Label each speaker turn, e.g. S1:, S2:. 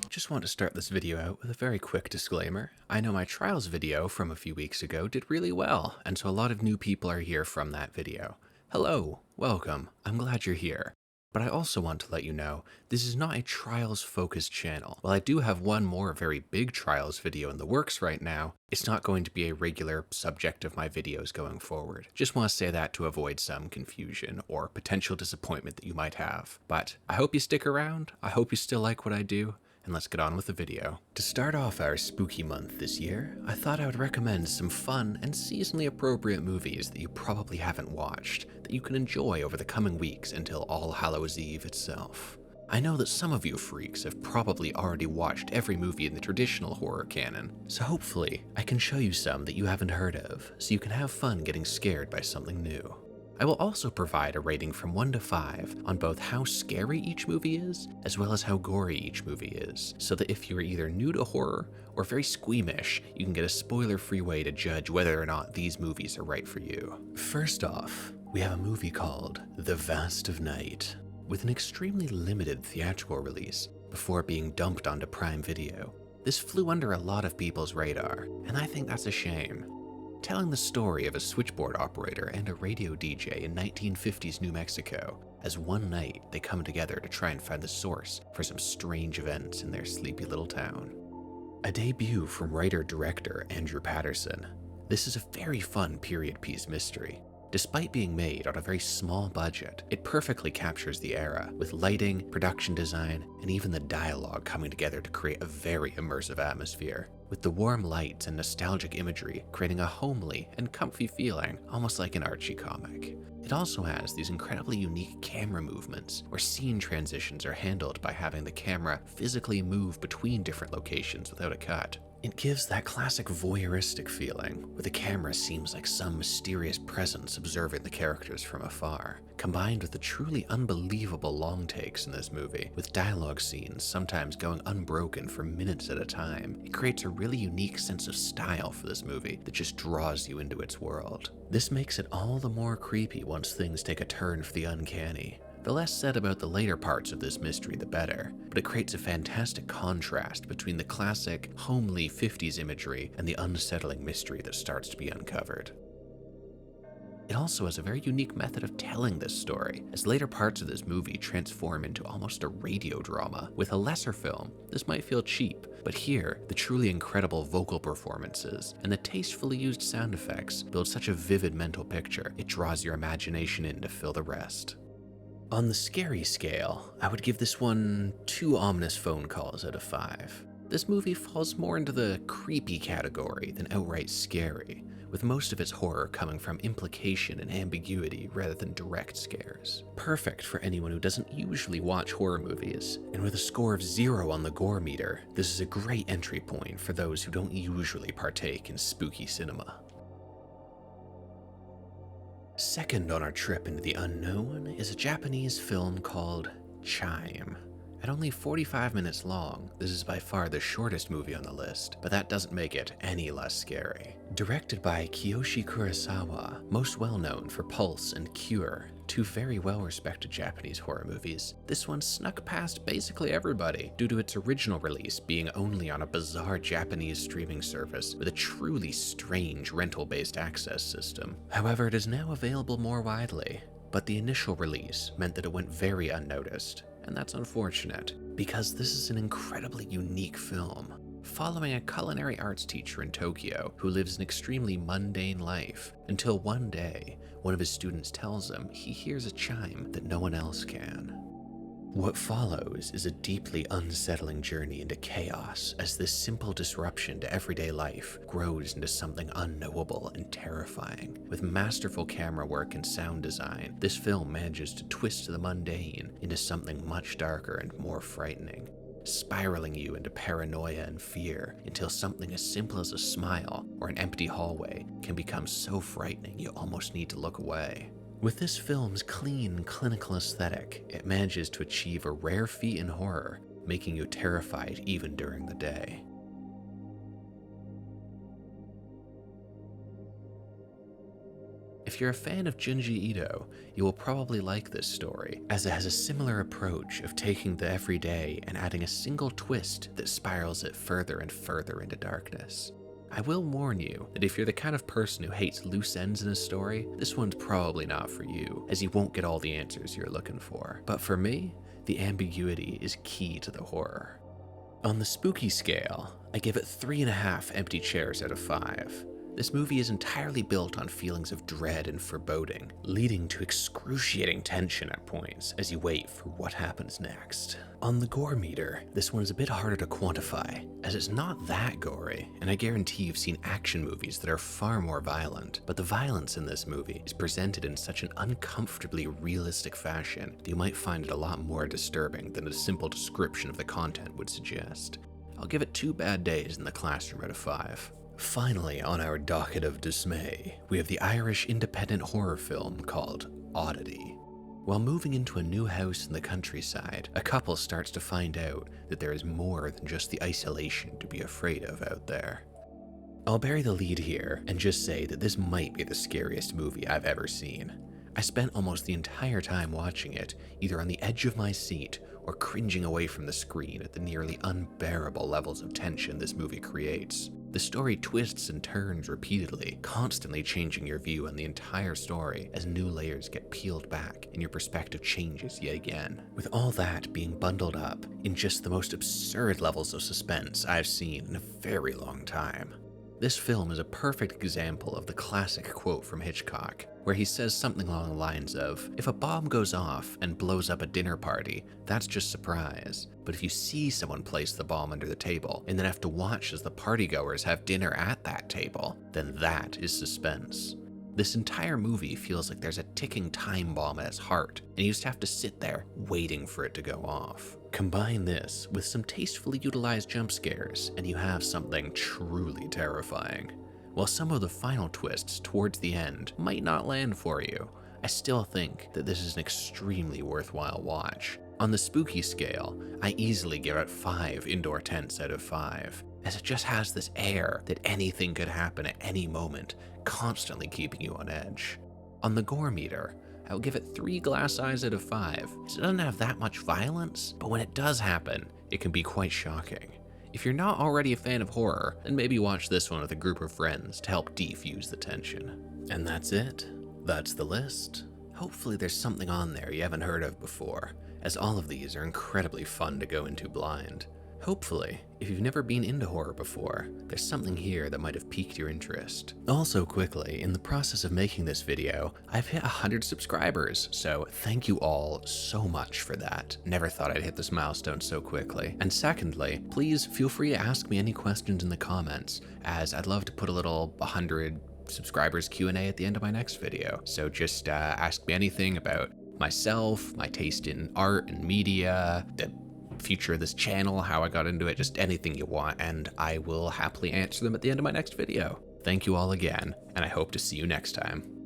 S1: Just want to start this video out with a very quick disclaimer. I know my trials video from a few weeks ago did really well, and so a lot of new people are here from that video. Hello, welcome, I'm glad you're here. But I also want to let you know, this is not a trials focused channel. While I do have one more very big trials video in the works right now, it's not going to be a regular subject of my videos going forward. Just want to say that to avoid some confusion or potential disappointment that you might have. But I hope you stick around, I hope you still like what I do, and let's get on with the video. To start off our spooky month this year, I thought I would recommend some fun and seasonally appropriate movies that you probably haven't watched, that you can enjoy over the coming weeks until All Hallows Eve itself. I know that some of you freaks have probably already watched every movie in the traditional horror canon, so hopefully I can show you some that you haven't heard of, so you can have fun getting scared by something new. I will also provide a rating from 1 to 5 on both how scary each movie is, as well as how gory each movie is, so that if you're either new to horror or very squeamish, you can get a spoiler-free way to judge whether or not these movies are right for you. First off, we have a movie called The Vast of Night, with an extremely limited theatrical release before being dumped onto Prime Video. This flew under a lot of people's radar, and I think that's a shame. Telling the story of a switchboard operator and a radio DJ in 1950s New Mexico, as one night they come together to try and find the source for some strange events in their sleepy little town. A debut from writer-director Andrew Patterson, this is a very fun period piece mystery. Despite being made on a very small budget, it perfectly captures the era, with lighting, production design, and even the dialogue coming together to create a very immersive atmosphere, with the warm lights and nostalgic imagery creating a homely and comfy feeling, almost like an Archie comic. It also has these incredibly unique camera movements, where scene transitions are handled by having the camera physically move between different locations without a cut. It gives that classic voyeuristic feeling, where the camera seems like some mysterious presence observing the characters from afar, combined with the truly unbelievable long takes in this movie, with dialogue scenes sometimes going unbroken for minutes at a time. It creates a really unique sense of style for this movie that just draws you into its world. This makes it all the more creepy once things take a turn for the uncanny. The less said about the later parts of this mystery, the better, but it creates a fantastic contrast between the classic, homely 50s imagery and the unsettling mystery that starts to be uncovered. It also has a very unique method of telling this story, as later parts of this movie transform into almost a radio drama. With a lesser film, this might feel cheap, but here, the truly incredible vocal performances and the tastefully used sound effects build such a vivid mental picture, it draws your imagination in to fill the rest. On the scary scale, I would give this one 2 ominous phone calls out of 5. This movie falls more into the creepy category than outright scary, with most of its horror coming from implication and ambiguity rather than direct scares. Perfect for anyone who doesn't usually watch horror movies, and with a score of 0 on the gore meter, this is a great entry point for those who don't usually partake in spooky cinema. Second on our trip into the unknown is a Japanese film called Chime. At only 45 minutes long, this is by far the shortest movie on the list, but that doesn't make it any less scary. Directed by Kiyoshi Kurosawa, most well known for Pulse and Cure, 2 very well-respected Japanese horror movies, this one snuck past basically everybody due to its original release being only on a bizarre Japanese streaming service with a truly strange rental-based access system. However, it is now available more widely, but the initial release meant that it went very unnoticed, and that's unfortunate, because this is an incredibly unique film, following a culinary arts teacher in Tokyo who lives an extremely mundane life, until one day, one of his students tells him he hears a chime that no one else can. What follows is a deeply unsettling journey into chaos as this simple disruption to everyday life grows into something unknowable and terrifying. With masterful camera work and sound design, this film manages to twist the mundane into something much darker and more frightening, spiraling you into paranoia and fear until something as simple as a smile or an empty hallway can become so frightening you almost need to look away. With this film's clean, clinical aesthetic, it manages to achieve a rare feat in horror, making you terrified even during the day. If if you're a fan of Junji Ito, you will probably like this story, as it has a similar approach of taking the everyday and adding a single twist that spirals it further and further into darkness. I will warn you that if you're the kind of person who hates loose ends in a story, this one's probably not for you, as you won't get all the answers you're looking for. But for me, the ambiguity is key to the horror. On the spooky scale, I give it 3.5 empty chairs out of 5. This movie is entirely built on feelings of dread and foreboding, leading to excruciating tension at points as you wait for what happens next. On the gore meter, this one is a bit harder to quantify, as it's not that gory, and I guarantee you've seen action movies that are far more violent, but the violence in this movie is presented in such an uncomfortably realistic fashion that you might find it a lot more disturbing than a simple description of the content would suggest. I'll give it 2 bad days in the classroom out of 5. Finally, on our docket of dismay, we have the Irish independent horror film called Oddity. While moving into a new house in the countryside, a couple starts to find out that there is more than just the isolation to be afraid of out there. I'll bury the lead here and just say that this might be the scariest movie I've ever seen. I spent almost the entire time watching it either on the edge of my seat or cringing away from the screen at the nearly unbearable levels of tension this movie creates. The story twists and turns repeatedly, constantly changing your view on the entire story as new layers get peeled back and your perspective changes yet again. With all that being bundled up in just the most absurd levels of suspense I've seen in a very long time. This film is a perfect example of the classic quote from Hitchcock, where he says something along the lines of, "If a bomb goes off and blows up a dinner party, that's just surprise. But if you see someone place the bomb under the table and then have to watch as the partygoers have dinner at that table, then that is suspense." This entire movie feels like there's a ticking time bomb at its heart, and you just have to sit there waiting for it to go off. Combine this with some tastefully utilized jump scares, and you have something truly terrifying. While some of the final twists towards the end might not land for you, I still think that this is an extremely worthwhile watch. On the spooky scale, I easily give it 5 indoor tents out of 5, as it just has this air that anything could happen at any moment, constantly keeping you on edge. On the gore meter, I will give it 3 glass eyes out of 5, as it doesn't have that much violence, but when it does happen, it can be quite shocking. If you're not already a fan of horror, then maybe watch this one with a group of friends to help defuse the tension. And that's it. That's the list. Hopefully there's something on there you haven't heard of before, as all of these are incredibly fun to go into blind. Hopefully, if you've never been into horror before, there's something here that might have piqued your interest. Also quickly, in the process of making this video, I've hit 100 subscribers, so thank you all so much for that. Never thought I'd hit this milestone so quickly. And secondly, please feel free to ask me any questions in the comments, as I'd love to put a little 100 subscribers Q&A at the end of my next video. So just ask me anything about myself, my taste in art and media, the future of this channel, how I got into it, just anything you want, and I will happily answer them at the end of my next video. Thank you all again, and I hope to see you next time.